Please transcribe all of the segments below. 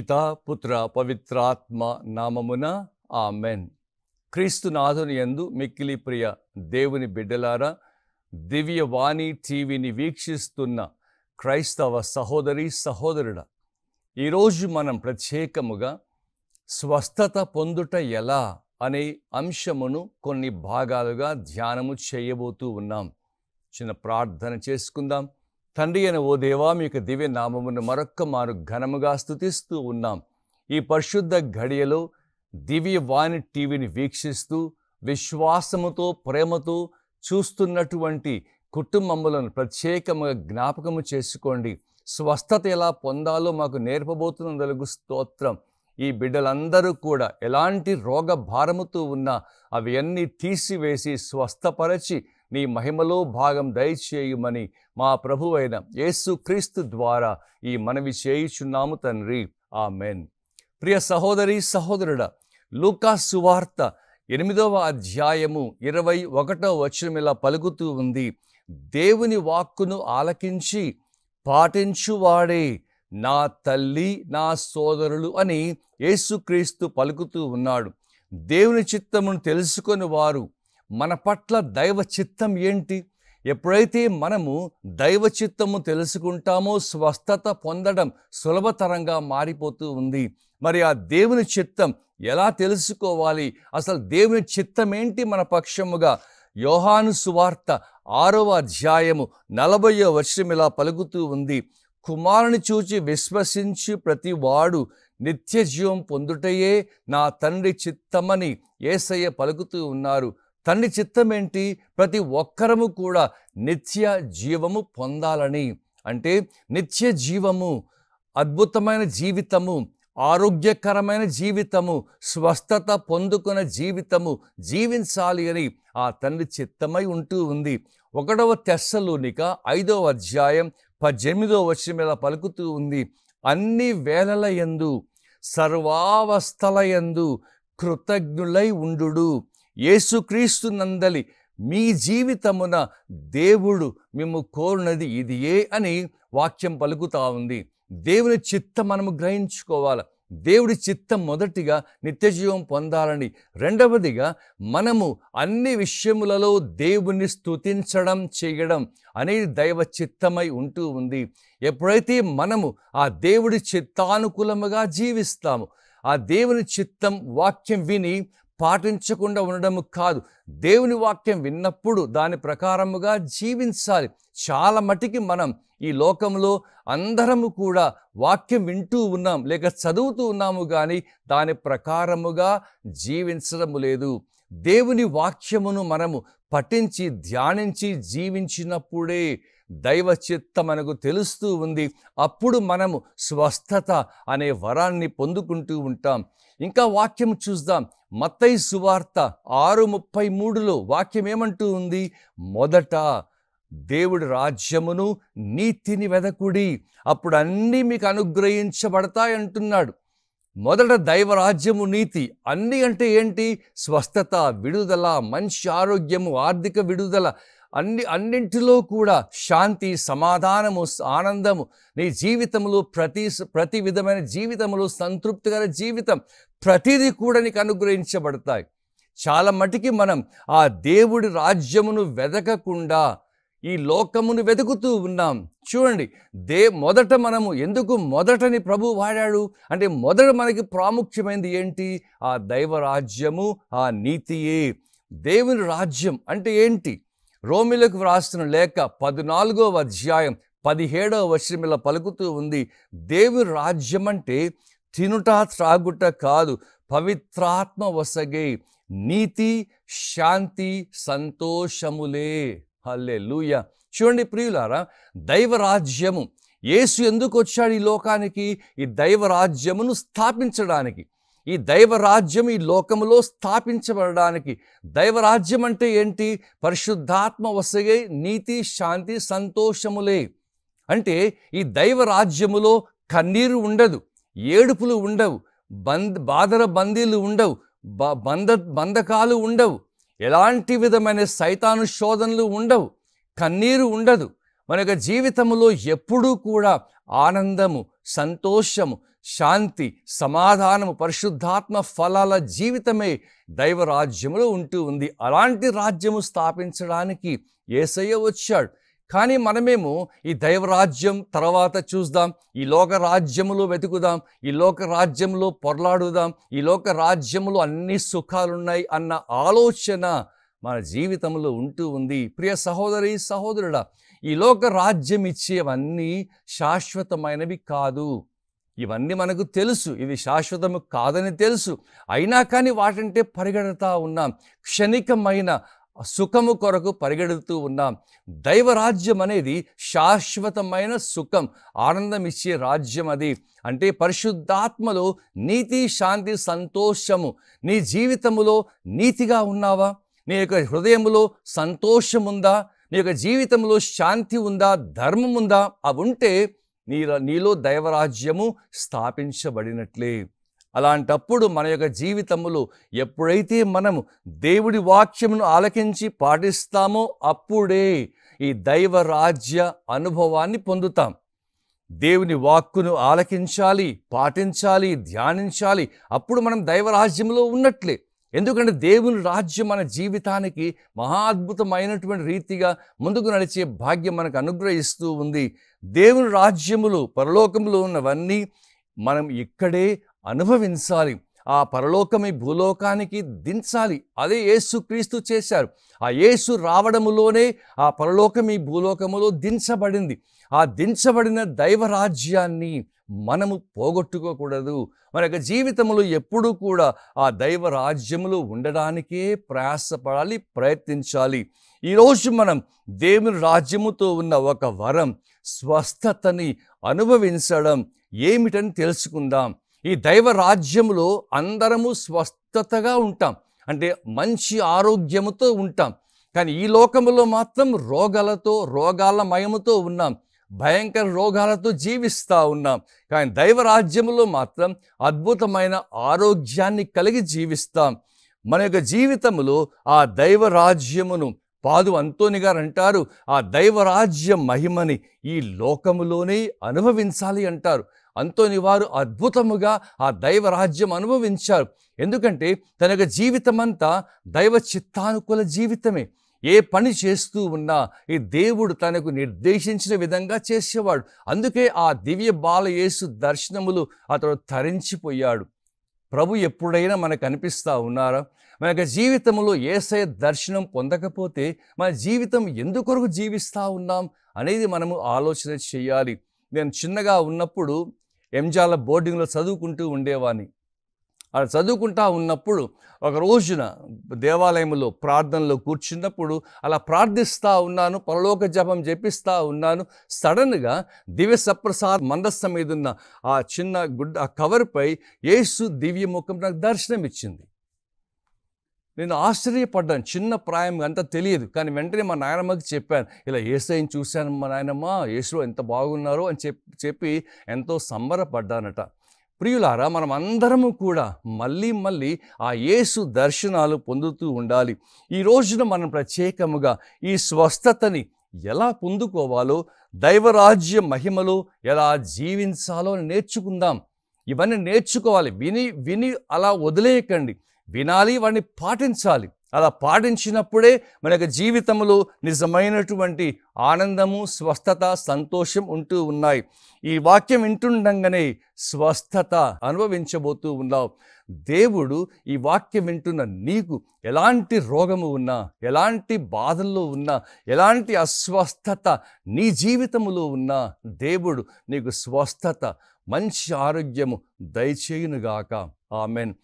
పితా పుత్ర పవిత్రాత్మ నామమున ఆమెన్. క్రీస్తునాథుని యందు మిక్కిలి ప్రియ దేవుని బిడ్డలారా, దివ్యవాణి టీవీని వీక్షిస్తున్న క్రైస్తవ సహోదరి సహోదరుడా, ఈరోజు మనం ప్రత్యేకముగా స్వస్థత పొందుట ఎలా అనే అంశమును కొన్ని భాగాలుగా ధ్యానము చేయబోతూ ఉన్నాం. చిన్న ప్రార్థన చేసుకుందాం. తండ్రి అయిన ఓ దేవా, మీ యొక్క దివ్య నామమును మరొక్క మారు ఘనముగా స్తుతిస్తూ ఉన్నాం. ఈ పరిశుద్ధ ఘడియలో దివ్యవాణి టీవీని వీక్షిస్తూ విశ్వాసముతో ప్రేమతో చూస్తున్నటువంటి కుటుంబములను ప్రత్యేకముగా జ్ఞాపకము చేసుకోండి. స్వస్థత ఎలా పొందాలో మాకు నేర్పబోతున్నందుకు స్తోత్రం. ఈ బిడ్డలందరూ కూడా ఎలాంటి రోగ భారముతో ఉన్నా అవి అన్నీ తీసివేసి స్వస్థపరచి నీ మహిమలో భాగం దయచేయుమని మా ప్రభువైన యేసుక్రీస్తు ద్వారా ఈ మనవి చేయుచున్నాము తండ్రి, ఆమెన్. ప్రియ సహోదరి సహోదరుడా, లూకా సువార్త 8వ అధ్యాయము 21వ వచనం ఇలా పలుకుతూ ఉంది: దేవుని వాక్కును ఆలకించి పాటించువాడే నా తల్లి నా సోదరులు అని యేసుక్రీస్తు పలుకుతూ ఉన్నాడు. దేవుని చిత్తమును తెలుసుకొని వారు మన పట్ల దైవ చిత్తం ఏంటి? ఎప్పుడైతే మనము దైవ చిత్తము తెలుసుకుంటామో స్వస్థత పొందడం సులభతరంగా మారిపోతూ ఉంది. మరి ఆ దేవుని చిత్తం ఎలా తెలుసుకోవాలి? అసలు దేవుని చిత్తం ఏంటి మన పక్షముగా? యోహాను సువార్త 6వ అధ్యాయము 40వ వచనం ఇలా పలుకుతూ ఉంది: కుమారుని చూచి విశ్వసించి ప్రతి వాడు నిత్య జీవం పొందుటయే నా తండ్రి చిత్తమని యేసయ్య పలుకుతూ ఉన్నారు. తండ్రి చిత్తం ఏంటి? ప్రతి ఒక్కరము కూడా నిత్య జీవము పొందాలని. అంటే నిత్య జీవము, అద్భుతమైన జీవితము, ఆరోగ్యకరమైన జీవితము, స్వస్థత పొందుకున్న జీవితము జీవించాలి అని ఆ తండ్రి చిత్తమై ఉంటూ ఉంది. 1వ తెస్సలోనిక 5వ అధ్యాయం 18వ వచనం ఇలా పలుకుతూ ఉంది: అన్ని వేళల యందు సర్వావస్థల యందు కృతజ్ఞులై ఉండుడు. యేసుక్రీస్తు నందలి మీ జీవితమున దేవుడు మిమ్ము కోరునది ఇదియే అని వాక్యం పలుకుతా ఉంది. దేవుని చిత్తం మనము గ్రహించుకోవాలి. దేవుడి చిత్తం మొదటిగా నిత్యజీవం పొందాలని, రెండవదిగా మనము అన్ని విషయములలో దేవుని స్తుతించడం చేయడం అనేది దైవ చిత్తమై ఉంటూ ఉంది. ఎప్పుడైతే మనము ఆ దేవుడి చిత్తానుకూలముగా జీవిస్తాము, ఆ దేవుని చిత్తం వాక్యం విని పాటించకుండా ఉండడము కాదు, దేవుని వాక్యం విన్నప్పుడు దాని ప్రకారముగా జీవించాలి. చాలా మటుకి మనం ఈ లోకంలో అందరము కూడా వాక్యం వింటూ ఉన్నాం, లేక చదువుతూ ఉన్నాము, కానీ దాని ప్రకారముగా జీవించడము లేదు. దేవుని వాక్యమును మనము పఠించి ధ్యానించి జీవించినప్పుడే దైవ చిత్తం మనకు తెలుస్తూ ఉంది. అప్పుడు మనము స్వస్థత అనే వరాన్ని పొందుకుంటూ ఉంటాం. ఇంకా వాక్యం చూద్దాం. మత్తయి సువార్త 6:33లో వాక్యం ఏమంటూ ఉంది? మొదట దేవుడి రాజ్యమును నీతిని వెదకుడి, అప్పుడు అన్నీ మీకు అనుగ్రహించబడతాయి అంటున్నాడు. మొదట దైవ రాజ్యము, నీతి. అన్నీ అంటే ఏంటి? స్వస్థత, విడుదల, మంచి ఆరోగ్యము, ఆర్థిక విడుదల, అన్నింటిలో కూడా శాంతి, సమాధానము, ఆనందము, నీ జీవితంలో ప్రతి విధమైన జీవితంలో సంతృప్తికర జీవితం, ప్రతిదీ కూడా నీకు అనుగ్రహించబడతాయి. చాలా మటుకి మనం ఆ దేవుడి రాజ్యమును వెదకకుండా ఈ లోకమును వెతుకుతూ ఉన్నాం. చూడండి, మొదట మనము ఎందుకు మొదటని ప్రభు వాడాడు అంటే, మొదట మనకి ప్రాముఖ్యమైనది ఏంటి? ఆ దైవ రాజ్యము, ఆ నీతియే. దేవుని రాజ్యం అంటే ఏంటి? రోమిలకు వ్రాస్తున్న లేఖ 14వ అధ్యాయం 17వ వచనం ఇలా పలుకుతూ ఉంది: దేవుని రాజ్యం అంటే తినుట త్రాగుట కాదు, పవిత్రాత్మ వసగే నీతి, శాంతి, సంతోషములే. హల్లెలూయా. చూడండి ప్రియులారా, దైవరాజ్యము, యేసు ఎందుకు వచ్చాడు ఈ లోకానికి? ఈ దైవరాజ్యమును స్థాపించడానికి. ఈ దైవరాజ్యం ఈ లోకములో స్థాపించబడడానికి. దైవరాజ్యం అంటే ఏంటి? పరిశుద్ధాత్మ వసగే నీతి, శాంతి, సంతోషములే. అంటే ఈ దైవరాజ్యములో కన్నీరు ఉండదు, ఏడుపులు ఉండవు, బాధల బందీలు ఉండవు, బంధకాలు ఉండవు, ఎలాంటి విధమైన సైతాను శోధనలు ఉండవు, కన్నీరు ఉండదు. మన యొక్క జీవితంలో ఎప్పుడూ కూడా ఆనందము, సంతోషము, శాంతి, సమాధానము, పరిశుద్ధాత్మ ఫలాల జీవితమే దైవరాజ్యములో ఉంటూ ఉంది. అలాంటి రాజ్యము స్థాపించడానికి యేసయ్య వచ్చాడు. కానీ మనమేమో ఈ దైవరాజ్యం తర్వాత చూద్దాం, ఈ లోక రాజ్యములో వెతుకుదాం, ఈ లోక రాజ్యంలో పొరలాడుదాం, ఈ లోక రాజ్యములో అన్ని సుఖాలున్నాయి అన్న ఆలోచన మన జీవితంలో ఉంటూ ఉంది. ప్రియ సహోదరి సహోదరుడా, ఈ లోక రాజ్యం ఇచ్చేవన్నీ శాశ్వతమైనవి కాదు. ఇవన్నీ మనకు తెలుసు, ఇవి శాశ్వతము కాదని తెలుసు. అయినా కానీ వాటంటే పరిగెడతా ఉన్నాం, క్షణికమైన సుఖము కొరకు పరిగెడుతూ ఉన్నాం. దైవరాజ్యం అనేది శాశ్వతమైన సుఖం, ఆనందం ఇచ్చే రాజ్యం. అది అంటే పరిశుద్ధాత్మలో నీతి, శాంతి, సంతోషము. నీ జీవితములో నీతిగా ఉన్నావా? నీ యొక్క హృదయములో సంతోషం ఉందా? నీ యొక్క జీవితంలో శాంతి ఉందా? ధర్మం ఉందా? అవి ఉంటే నీలో దైవరాజ్యము స్థాపించబడినట్లే. అలాంటప్పుడు మన యొక్క జీవితములో ఎప్పుడైతే మనము దేవుడి వాక్యమును ఆలకించి పాటిస్తామో అప్పుడే ఈ దైవరాజ్య అనుభవాన్ని పొందుతాం. దేవుని వాక్కును ఆలకించాలి, పాటించాలి, ధ్యానించాలి. అప్పుడు మనం దైవరాజ్యంలో ఉన్నట్లే. ఎందుకంటే దేవుని రాజ్యం మన జీవితానికి మహా అద్భుతమైనటువంటి రీతిగా ముందుకు నడిచే భాగ్యం మనకు అనుగ్రహిస్తూ ఉంది. దేవుని రాజ్యములు పరలోకములో ఉన్నవన్నీ మనం ఇక్కడే అనుభవించాలి. ఆ పరలోకమి భూలోకానికి దించాలి. అదే యేసుక్రీస్తు చేశారు. ఆ యేసు రావడములోనే ఆ పరలోకమి భూలోకములో దించబడింది. ఆ దించబడిన దైవరాజ్యాన్ని మనము పోగొట్టుకోకూడదు. మన యొక్క జీవితంలో ఎప్పుడూ కూడా ఆ దైవరాజ్యములో ఉండడానికే ప్రయాసపడాలి, ప్రయత్నించాలి. ఈరోజు మనం దేవుని రాజ్యముతో ఉన్న ఒక వరం, స్వస్థతని అనుభవించడం ఏమిటని తెలుసుకుందాం. ఈ దైవరాజ్యములో అందరము స్వస్థతగా ఉంటాం, అంటే మంచి ఆరోగ్యముతో ఉంటాం. కానీ ఈ లోకములో మాత్రం రోగాలమయముతో ఉన్నాం, భయంకర రోగాలతో జీవిస్తూ ఉన్నాం. కానీ దైవరాజ్యములో మాత్రం అద్భుతమైన ఆరోగ్యాన్ని కలిగి జీవిస్తాం. మన యొక్క జీవితములో ఆ దైవరాజ్యమును పాదు అంతోని గారు అంటారు, ఆ దైవరాజ్య మహిమని ఈ లోకములోనే అనుభవించాలి అంటారు. అంతోని వారు అద్భుతముగా ఆ దైవరాజ్యం అనుభవించారు. ఎందుకంటే తన యొక్క జీవితం అంతా దైవ చిత్తానుకూల జీవితమే. ఏ పని చేస్తూ ఉన్నా ఈ దేవుడు తనకు నిర్దేశించిన విధంగా చేసేవాడు. అందుకే ఆ దివ్య బాలయేసు దర్శనములు అతడు తరించిపోయాడు. ప్రభు ఎప్పుడైనా మనకు అనిపిస్తూ ఉన్నారా? మన యొక్క జీవితంలో యేసయ్య దర్శనం పొందకపోతే మన జీవితం ఎందుకొరకు జీవిస్తూ ఉన్నాం అనేది మనము ఆలోచన చేయాలి. నేను చిన్నగా ఉన్నప్పుడు ఎంజాల బోర్డింగ్లో చదువుకుంటూ ఉండేవాడిని. అలా చదువుకుంటా ఉన్నప్పుడు ఒక రోజున దేవాలయంలో ప్రార్థనలో కూర్చున్నప్పుడు అలా ప్రార్థిస్తూ ఉన్నాను, పరలోక జపం జపిస్తూ ఉన్నాను. సడన్గా దివ్య సప్రసాద్ మందస్థం మీద ఉన్న ఆ చిన్న ఆ కవర్పై యేసు దివ్య ముఖం నాకు దర్శనం ఇచ్చింది. నేను ఆశ్చర్యపడ్డాను. చిన్న ప్రాయం అంతా తెలియదు. కానీ వెంటనే మా నాయనమ్మకి చెప్పాను, ఇలా యేసయ్యని చూశాను మా నాయనమ్మ, యేసులో ఎంత బాగున్నారో అని చెప్పి ఎంతో సంబరపడ్డానట. ప్రియులారా, మనం అందరము కూడా మళ్ళీ ఆ యేసు దర్శనాలు పొందుతూ ఉండాలి. ఈ రోజున మనం ప్రత్యేకముగా ఈ స్వస్థతని ఎలా పొందుకోవాలో, దైవరాజ్య మహిమలో ఎలా జీవించాలో నేర్చుకుందాం. ఇవన్నీ నేర్చుకోవాలి. విని అలా వదిలేయకండి. వినాలి, వాడిని పాటించాలి. అలా పాటించినప్పుడే మన యొక్క జీవితంలో నిజమైనటువంటి ఆనందము, స్వస్థత, సంతోషం ఉంటూ ఉన్నాయి. ఈ వాక్యం వింటుండగానే స్వస్థత అనుభవించబోతూ ఉన్నావు. దేవుడు ఈ వాక్యం వింటున్న నీకు ఎలాంటి రోగము ఉన్నా, ఎలాంటి బాధల్లో ఉన్నా, ఎలాంటి అస్వస్థత నీ జీవితములో ఉన్నా దేవుడు నీకు స్వస్థత, మంచి ఆరోగ్యము దయచేయునుగాక. ఆమెన్.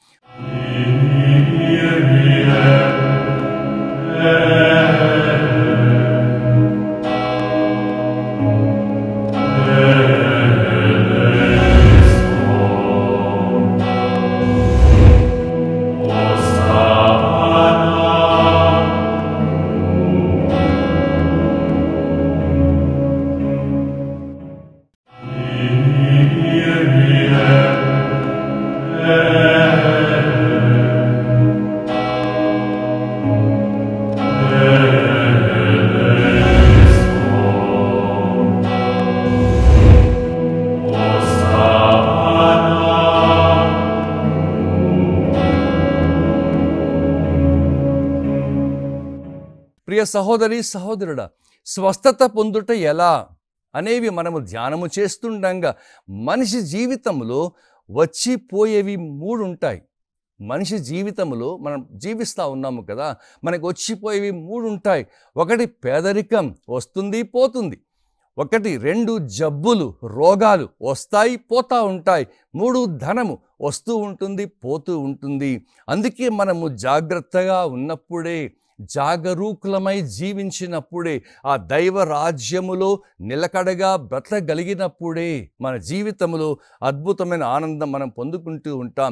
ప్రియ సహోదరి సహోదరుడా, స్వస్థత పొందుట ఎలా అనేవి మనము ధ్యానము చేస్తుండగా మనిషి జీవితంలో వచ్చిపోయేవి 3 ఉంటాయి. మనిషి జీవితంలో మనం జీవిస్తూ ఉన్నాము కదా, మనకు వచ్చిపోయేవి 3 ఉంటాయి. ఒకటి పేదరికం, వస్తుంది పోతుంది. 2 జబ్బులు, రోగాలు వస్తాయి పోతూ ఉంటాయి. 3 ధనము వస్తూ ఉంటుంది పోతూ ఉంటుంది. అందుకే మనము జాగ్రత్తగా ఉన్నప్పుడే, జాగరూకులమై జీవించినప్పుడే, ఆ దైవ రాజ్యములో నిలకడగా బ్రతకగలిగినప్పుడే మన జీవితంలో అద్భుతమైన ఆనందం మనం పొందుకుంటూ ఉంటాం.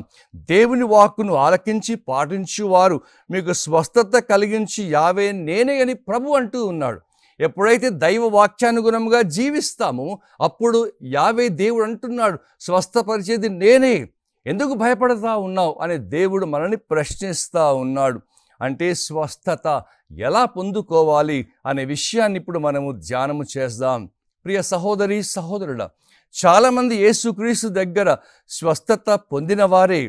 దేవుని వాక్కును ఆలకించి పాటించువారు మీకు స్వస్థత కలిగించి యావే నేనే అని ప్రభు అంటూ ఉన్నాడు. ఎప్పుడైతే దైవ వాక్యానుగుణంగా జీవిస్తామో అప్పుడు యావే దేవుడు అంటున్నాడు, స్వస్థపరిచేది నేనే, ఎందుకు భయపడతా ఉన్నావు అనే దేవుడు మనల్ని ప్రశ్నిస్తూ ఉన్నాడు. అంటే స్వస్థత ఎలా పొందుకోవాలి అనే విషయాన్ని ఇప్పుడు మనము ధ్యానము చేద్దాం. ప్రియ సహోదరి సహోదరుడా, చాలామంది యేసుక్రీస్తు దగ్గర స్వస్థత పొందిన వారే.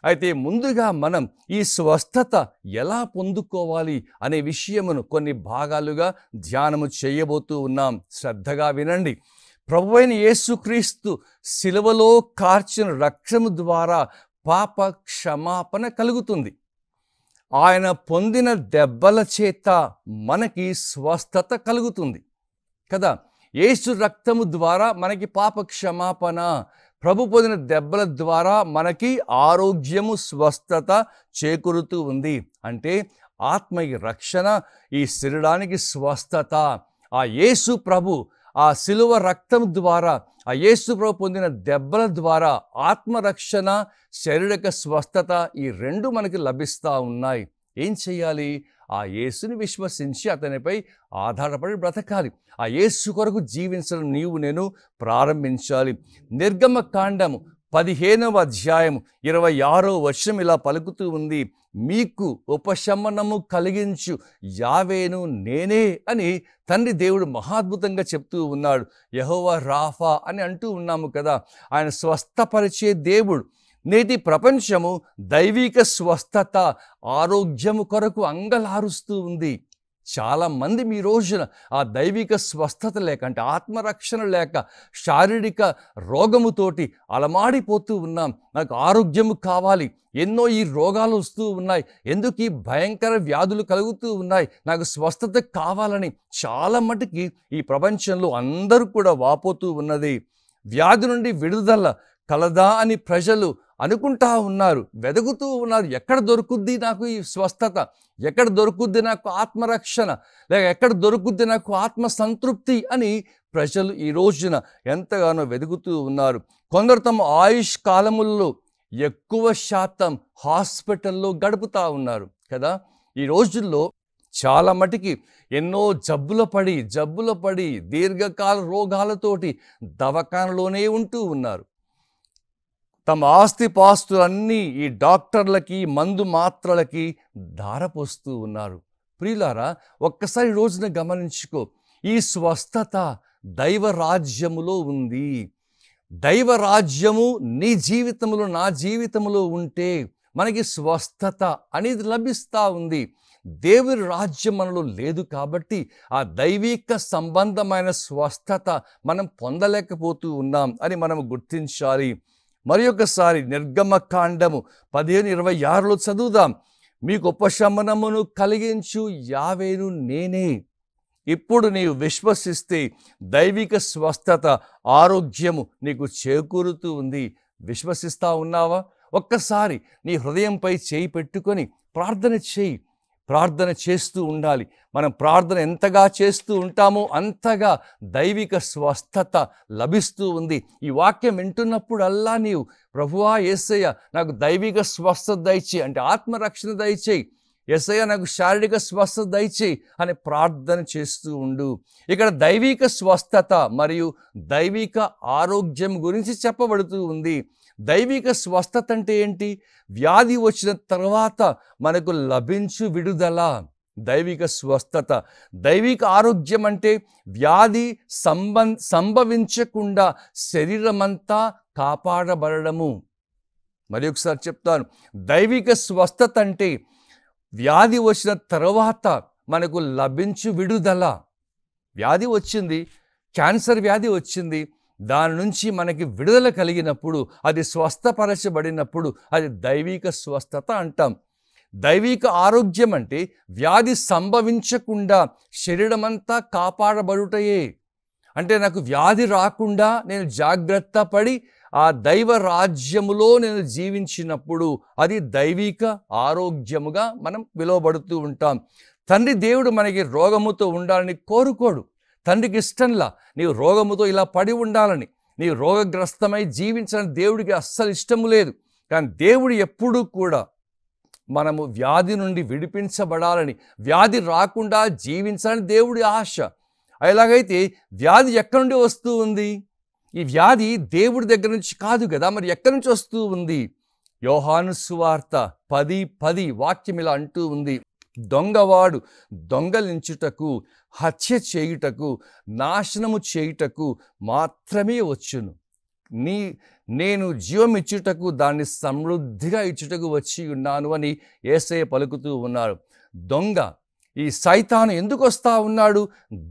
అయితే ముందుగా మనం ఈ స్వస్థత ఎలా పొందుకోవాలి అనే విషయమును కొన్ని భాగాలుగా ధ్యానము చేయబోతూ ఉన్నాం. శ్రద్ధగా వినండి. ప్రభువైన యేసుక్రీస్తు శిలువలో కార్చిన రక్తము ద్వారా పాప క్షమాపణ కలుగుతుంది. ఆయన పొందిన దెబ్బల చేత మనకి స్వస్థత కలుగుతుంది కదా. యేసు రక్తము ద్వారా మనకి పాప క్షమాపణ, ప్రభు పొందిన దెబ్బల ద్వారా మనకి ఆరోగ్యము, స్వస్థత చేకూరుతూ ఉంది. అంటే ఆత్మకి రక్షణ, ఈ శరీరానికి స్వస్థత. ఆ యేసు ప్రభు ఆ శిలువ రక్తం ద్వారా, ఆ యేసు ప్రభు పొందిన దెబ్బల ద్వారా ఆత్మరక్షణ, శారీరక స్వస్థత ఈ 2 మనకి లభిస్తూ ఉన్నాయి. ఏం చేయాలి? ఆ యేసుని విశ్వసించి అతనిపై ఆధారపడి బ్రతకాలి. ఆ యేసు కొరకు జీవించడం నీవు నేను ప్రారంభించాలి. నిర్గమకాండము 15వ అధ్యాయము 26వ వచనం ఇలా పలుకుతూ ఉంది, మీకు ఉపశమనము కలిగించు యావేను నేనే అని తండ్రి దేవుడు మహాద్భుతంగా చెప్తూ ఉన్నాడు. యెహోవా రాఫా అని అంటూ ఉన్నాము కదా. ఆయన స్వస్థపరిచే దేవుడు. నేటి ప్రపంచము దైవిక స్వస్థత, ఆరోగ్యము కొరకు అంగలారుస్తూ ఉంది. చాలామంది మీ రోజున ఆ దైవిక స్వస్థత లేక, అంటే ఆత్మరక్షణ లేక, శారీరక రోగముతోటి అలమాడిపోతూ ఉన్నాం. నాకు ఆరోగ్యము కావాలి, ఎన్నో ఈ రోగాలు వస్తూ ఉన్నాయి, ఎందుకు ఈ భయంకర వ్యాధులు కలుగుతూ ఉన్నాయి, నాకు స్వస్థత కావాలని చాలా మటుకి ఈ ప్రపంచంలో అందరూ కూడా వాపోతూ ఉన్నది. వ్యాధి నుండి విడుదల కలదా అని ప్రజలు అనుకుంటా ఉన్నారు, వెతుకుతూ ఉన్నారు. ఎక్కడ దొరుకుద్ది నాకు ఈ స్వస్థత, ఎక్కడ దొరుకుద్ది నాకు ఆత్మరక్షణ, లేక ఎక్కడ దొరుకుద్ది నాకు ఆత్మ సంతృప్తి అని ప్రజలు ఈ రోజున ఎంతగానో వెతుకుతూ ఉన్నారు. కొందరు తమ ఆయుష్ కాలముల్లో ఎక్కువ శాతం హాస్పిటల్లో గడుపుతూ ఉన్నారు కదా. ఈ రోజుల్లో చాలా మటుకి ఎన్నో జబ్బుల పడి దీర్ఘకాల రోగాలతోటి దవాఖానలోనే ఉంటూ ఉన్నారు. తమ ఆస్తిపాస్తులన్నీ ఈ డాక్టర్లకి, మందు మాత్రలకి ధారపోస్తూ ఉన్నారు. ప్రియులారా, ఒక్కసారి రోజున గమనించుకో, ఈ స్వస్థత దైవ రాజ్యములో ఉంది. దైవ రాజ్యము నీ జీవితంలో, నా జీవితంలో ఉంటే మనకి స్వస్థత అనేది లభిస్తూ ఉంది. దేవుని రాజ్యం మనలో లేదు కాబట్టి ఆ దైవిక సంబంధమైన స్వస్థత మనం పొందలేకపోతూ ఉన్నాం అని మనం గుర్తించాలి. మరి ఒకసారి నిర్గమకాండము 15:26లో చదువుదాం. మీకు ఉపశమనమును కలిగించు యావేను నేనే. ఇప్పుడు నీవు విశ్వసిస్తే దైవిక స్వస్థత, ఆరోగ్యము నీకు చేకూరుతూ ఉంది. విశ్వసిస్తా ఉన్నావా? ఒక్కసారి నీ హృదయంపై చేయి పెట్టుకొని ప్రార్థన చేయి. ప్రార్థన చేస్తూ ఉండాలి. మనం ప్రార్థన ఎంతగా చేస్తూ ఉంటామో అంతగా దైవిక స్వస్థత లభిస్తూ ఉంది. ఈ వాక్యం వింటున్నప్పుడల్లా నీవు, ప్రభువా యేసయ్య నాకు దైవిక స్వస్థత దయచేయి, అంటే ఆత్మరక్షణ దయచేయి, యేసయ్య నాకు శారీరక స్వస్థత దయచేయి అని ప్రార్థన చేస్తూ ఉండు. ఇక్కడ దైవిక స్వస్థత మరియు దైవిక ఆరోగ్యం గురించి చెప్పబడుతూ ఉంది. దైవిక స్వస్థత అంటే ఏంటి? వ్యాధి వచ్చిన తర్వాత మనకు లభించు విడుదల దైవిక స్వస్థత. దైవిక ఆరోగ్యం అంటే వ్యాధి సంభవించకుండా శరీరమంతా కాపాడబడము. మరి ఒకసారి చెప్తాను, దైవిక స్వస్థత అంటే వ్యాధి వచ్చిన తర్వాత మనకు లభించు విడుదల. వ్యాధి వచ్చింది, క్యాన్సర్ వ్యాధి వచ్చింది, దాని నుంచి మనకి విడుదల కలిగినప్పుడు, అది స్వస్థపరచబడినప్పుడు అది దైవిక స్వస్థత అంటాం. దైవిక ఆరోగ్యం అంటే వ్యాధి సంభవించకుండా శరీరమంతా కాపాడబడుటయే. అంటే నాకు వ్యాధి రాకుండా నేను జాగ్రత్త పడి ఆ దైవ రాజ్యములో నేను జీవించినప్పుడు అది దైవిక ఆరోగ్యముగా మనం పిలువబడుతూ ఉంటాం. తండ్రి దేవుడు మనకి రోగముతో ఉండాలని కోరుకోడు. తండ్రికి ఇష్టంలా నీవు రోగముతో ఇలా పడి ఉండాలని, నీవు రోగగ్రస్తమై జీవించాలని దేవుడికి అస్సలు ఇష్టము లేదు. కానీ దేవుడు ఎప్పుడూ కూడా మనము వ్యాధి నుండి విడిపించబడాలని, వ్యాధి రాకుండా జీవించాలని దేవుడి ఆశ. అలాగైతే వ్యాధి ఎక్కడి నుండి వస్తూ ఉంది? ఈ వ్యాధి దేవుడి దగ్గర నుంచి కాదు కదా, మరి ఎక్కడి నుంచి వస్తూ ఉంది? యోహాను సువార్త 10:10 వాక్యం ఇలా అంటూ ఉంది, దొంగవాడు దొంగలించుటకు, హత్య చేయుటకు, నాశనము చేయుటకు మాత్రమే వచ్చును. నేను జీవం ఇచ్చుటకు, దాన్ని సమృద్ధిగా ఇచ్చుటకు వచ్చి ఉన్నాను అని యేసయ్య పలుకుతూ ఉన్నారు. దొంగ ఈ సైతాను ఎందుకు వస్తూ ఉన్నాడు?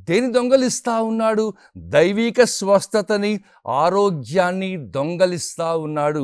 దేని దొంగలిస్తూ ఉన్నాడు? దైవిక స్వస్థతని, ఆరోగ్యాన్ని దొంగలిస్తూ ఉన్నాడు.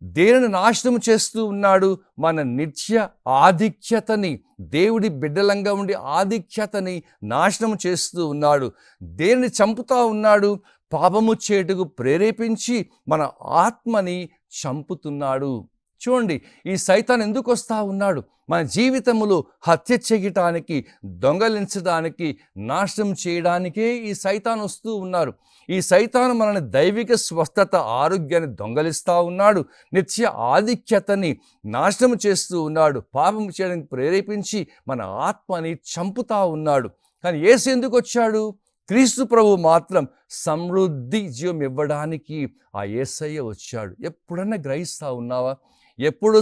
దేనిని నాశనం చేస్తూ ఉన్నాడు? మన నిత్య ఆధిక్యతని, దేవుడి బిడ్డలంగా ఉండి ఆధిక్యతని నాశనం చేస్తూ ఉన్నాడు. దేనిని చంపుతూ ఉన్నాడు? పాపము చేటుకు ప్రేరేపించి మన ఆత్మని చంపుతున్నాడు. చూడండి, ఈ సైతాన్ ఎందుకు వస్తూ ఉన్నాడు? మన జీవితంలో హత్య చేయటానికి, దొంగలించడానికి, నాశనం చేయడానికే ఈ సైతాన్ వస్తూ ఉన్నారు. ఈ సైతాను మనల్ని దైవిక స్వస్థత, ఆరోగ్యాన్ని దొంగలిస్తూ ఉన్నాడు, నిత్య ఆధిక్యతని నాశనం చేస్తూ ఉన్నాడు, పాపం చేయడానికి ప్రేరేపించి మన ఆత్మని చంపుతా ఉన్నాడు. కానీ యేసు ఎందుకు వచ్చాడు? క్రీస్తు ప్రభు మాత్రం సమృద్ధి జీవం ఇవ్వడానికి ఆ యేసయ్య వచ్చాడు. ఎప్పుడన్నా గ్రహిస్తూ ఉన్నావా? ఎప్పుడు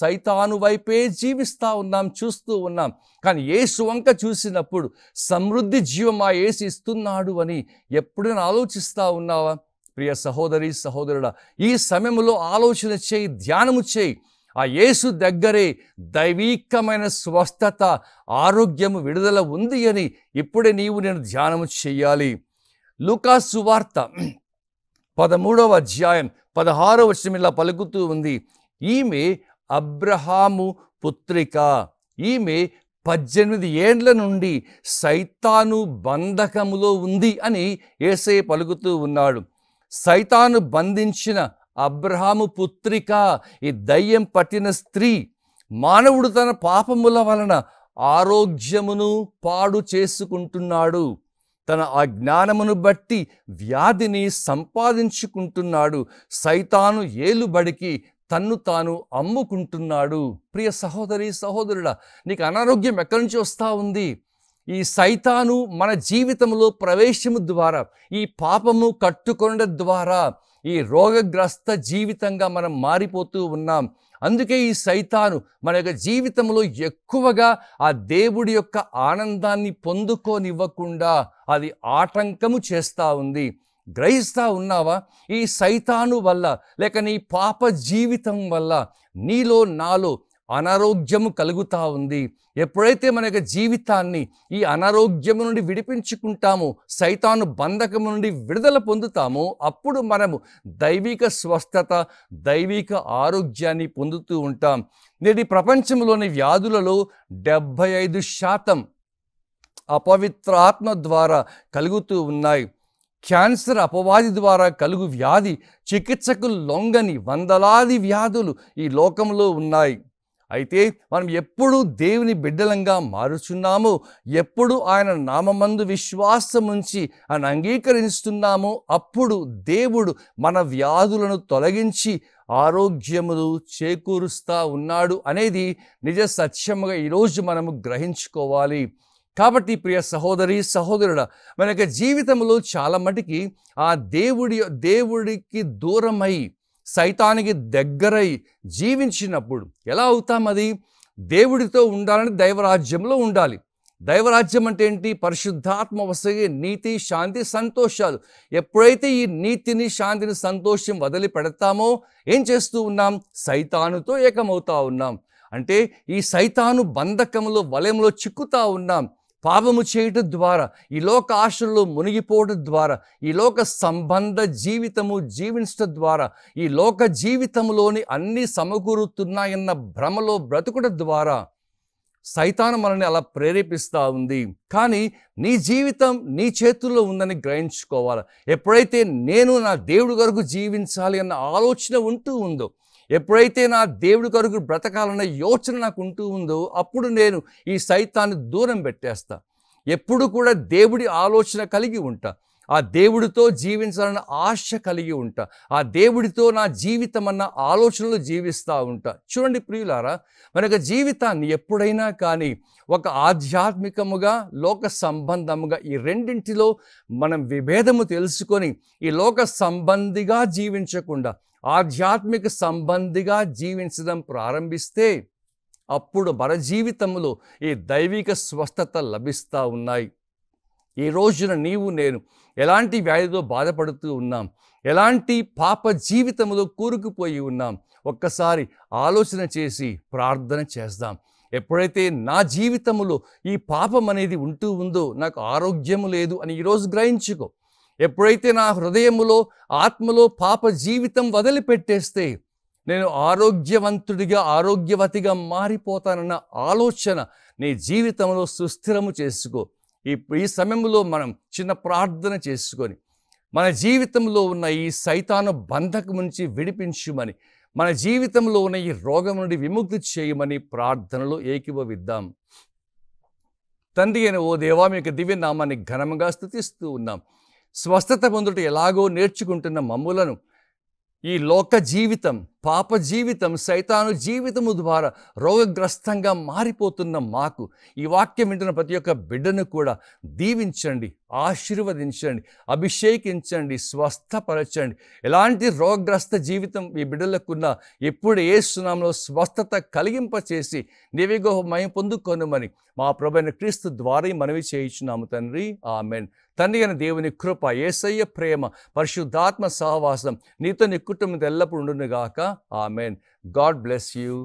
సైతాను వైపే జీవిస్తూ ఉన్నాం, చూస్తూ ఉన్నాం. కానీ యేసు వంక చూసినప్పుడు సమృద్ధి జీవం ఆ యేసు ఇస్తున్నాడు అని ఎప్పుడైనా ఆలోచిస్తూ ఉన్నావా? ప్రియ సహోదరి సహోదరుడా, ఈ సమయంలో ఆలోచన చేయి, ధ్యానము చేయి. ఆ యేసు దగ్గరే దైవికమైన స్వస్థత, ఆరోగ్యము, విడుదల ఉంది అని ఇప్పుడే నేను ధ్యానము చేయాలి. లూకా సువార్త 13వ అధ్యాయం 16వ వచనం ఇలా పలుకుతూ ఉంది, ఈమె అబ్రహాము పుత్రిక, ఈమె 18 ఏండ్ల నుండి సైతాను బంధకములో ఉంది అని యేసయ్య పలుకుతూ ఉన్నాడు. సైతాను బంధించిన అబ్రహాము పుత్రిక, ఈ దయ్యం పట్టిన స్త్రీ, మానవుడు తన పాపముల వలన ఆరోగ్యమును పాడు చేసుకుంటున్నాడు. తన అజ్ఞానమును బట్టి వ్యాధిని సంపాదించుకుంటున్నాడు. సైతాను ఏలుబడికి తన్ను తాను అమ్ముకుంటున్నాడు. ప్రియ సహోదరి సహోదరుడా, నీకు అనారోగ్యం ఎక్కడి నుంచి వస్తూ ఉంది? ఈ సైతాను మన జీవితంలో ప్రవేశము ద్వారా, ఈ పాపము కట్టుకొనడం ద్వారా ఈ రోగగ్రస్త జీవితంగా మనం మారిపోతూ ఉన్నాం. అందుకే ఈ సైతాను మన యొక్క జీవితంలో ఎక్కువగా ఆ దేవుడి యొక్క ఆనందాన్ని పొందుకోనివ్వకుండా అది ఆటంకము చేస్తూ ఉంది. గ్రహిస్తూ ఉన్నావా? ఈ సైతాను వల్ల, లేక నీ పాప జీవితం వల్ల నీలో నాలో అనారోగ్యము కలుగుతూ ఉంది. ఎప్పుడైతే మన యొక్క జీవితాన్ని ఈ అనారోగ్యము నుండి విడిపించుకుంటామో, సైతాను బంధకము నుండి విడుదల పొందుతామో, అప్పుడు మనము దైవిక స్వస్థత, దైవిక ఆరోగ్యాన్ని పొందుతూ ఉంటాం. నేటి ప్రపంచంలోని వ్యాధులలో 75% అపవిత్రాత్మ ద్వారా కలుగుతూ ఉన్నాయి. క్యాన్సర్ అపవాది ద్వారా కలుగు వ్యాధి, చికిత్సకు లొంగని వందలాది వ్యాధులు ఈ లోకంలో ఉన్నాయి. అయితే మనం ఎప్పుడు దేవుని బిడ్డలంగా మారుచున్నామో, ఎప్పుడు ఆయన నామమందు విశ్వాసముంచి ఆయన అంగీకరిస్తున్నామో, అప్పుడు దేవుడు మన వ్యాధులను తొలగించి ఆరోగ్యములు చేకూరుస్తూ ఉన్నాడు అనేది నిజ సత్యముగా ఈరోజు మనము గ్రహించుకోవాలి. కాబట్టి ప్రియ సహోదరి సహోదరుడా, మన యొక్క జీవితంలో చాలా మటుకి ఆ దేవుడికి దూరమై, సైతానికి దగ్గరై జీవించినప్పుడు ఎలా అవుతాం? అది దేవుడితో ఉండాలని దైవరాజ్యంలో ఉండాలి. దైవరాజ్యం అంటే ఏంటి? పరిశుద్ధాత్మ వసగే నీతి, శాంతి, సంతోషాలు. ఎప్పుడైతే ఈ నీతిని, శాంతిని, సంతోషం వదిలి పెడతామో ఏం చేస్తూ ఉన్నాం? సైతానుతో ఏకమవుతా ఉన్నాం. అంటే ఈ సైతాను బంధకములో వలయంలో చిక్కుతా ఉన్నాం. పాపము చేయటం ద్వారా, ఈ లోక ఆశల్లో మునిగిపోవడం ద్వారా, ఈ లోక సంబంధ జీవితము జీవించడం ద్వారా, ఈ లోక జీవితంలోని అన్నీ సమకూరుతున్నాయన్న భ్రమలో బ్రతుకుట ద్వారా సైతాను మనల్ని అలా ప్రేరేపిస్తూ ఉంది. కానీ నీ జీవితం నీ చేతుల్లో ఉందని గ్రహించుకోవాలి. ఎప్పుడైతే నేను నా దేవుడి కొరకు జీవించాలి అన్న ఆలోచన ఉంటూ ఉందో, ఎప్పుడైతే నా దేవుడి కొరకు బ్రతకాలన్న యోచన నాకు ఉంటూ ఉందో, అప్పుడు నేను ఈ సైతాన్ని దూరం పెట్టేస్తా. ఎప్పుడు కూడా దేవుడి ఆలోచన కలిగి ఉంటా. ఆ దేవుడితో జీవించాలన్న ఆశ కలిగి ఉంటా. ఆ దేవుడితో నా జీవితం అన్న ఆలోచనలు జీవిస్తూ ఉంటా. చూడండి ప్రియులారా, మన యొక్క జీవితాన్ని ఎప్పుడైనా కానీ ఒక ఆధ్యాత్మికముగా, లోక సంబంధముగా ఈ రెండింటిలో మనం విభేదము తెలుసుకొని ఈ లోక సంబంధిగా జీవించకుండా ఆధ్యాత్మిక సంబంధిగా జీవించడం ప్రారంభిస్తే అప్పుడు మన జీవితంలో ఈ దైవిక స్వస్థత లభిస్తూ ఉన్నాయి. ఈ రోజున నీవు నేను ఎలాంటి వ్యాధితో బాధపడుతూ ఉన్నాం, ఎలాంటి పాప జీవితంలో కూరుకుపోయి ఉన్నాం, ఒక్కసారి ఆలోచన చేసి ప్రార్థన చేద్దాం. ఎప్పుడైతే నా జీవితంలో ఈ పాపం అనేది ఉంటూ ఉందో, నాకు ఆరోగ్యము లేదు అని ఈరోజు గ్రహించుకో. ఎప్పుడైతే నా హృదయములో, ఆత్మలో పాప జీవితం వదిలిపెట్టేస్తే నేను ఆరోగ్యవంతుడిగా, ఆరోగ్యవతిగా మారిపోతానన్న ఆలోచన నీ జీవితంలో సుస్థిరము చేసుకో. ఈ సమయంలో మనం చిన్న ప్రార్థన చేసుకొని మన జీవితంలో ఉన్న ఈ సైతాను బంధకం నుంచి విడిపించుమని, మన జీవితంలో ఉన్న ఈ రోగం నుండి విముక్తి చేయమని ప్రార్థనలో ఏకీభవిద్దాం. తండ్రి అయిన ఓ దేవా, మీకు దివ్య నామాన్ని ఘనంగా స్తుతిస్తూ ఉన్నాం. స్వస్థత పొందుట ఎలాగో నేర్చుకుంటున్న మమ్ములను ఈ లోక జీవితం, పాప జీవితం, సైతాను జీవితము ద్వారా రోగగ్రస్తంగా మారిపోతున్న మాకు ఈ వాక్యం వింటున్న ప్రతి ఒక్క బిడ్డను కూడా దీవించండి, ఆశీర్వదించండి, అభిషేకించండి, స్వస్థపరచండి. ఎలాంటి రోగగ్రస్త జీవితం ఈ బిడ్డలకున్న ఎప్పుడు యేసు నామములో స్వస్థత కలిగింపచేసి నీవేగో మహిమ పొందుకొనుమని మా ప్రభువైన క్రీస్తు ద్వారా మనవి చేయించున్నాము తండ్రి. ఆమెన్. తండ్రి అయిన దేవుని కృప, యేసయ్య ప్రేమ, పరిశుద్ధాత్మ సహవాసం నీతో నీ కుటుంబం ఎల్లప్పుడూ ఉండునుగాక. ఆమెన్. God bless you.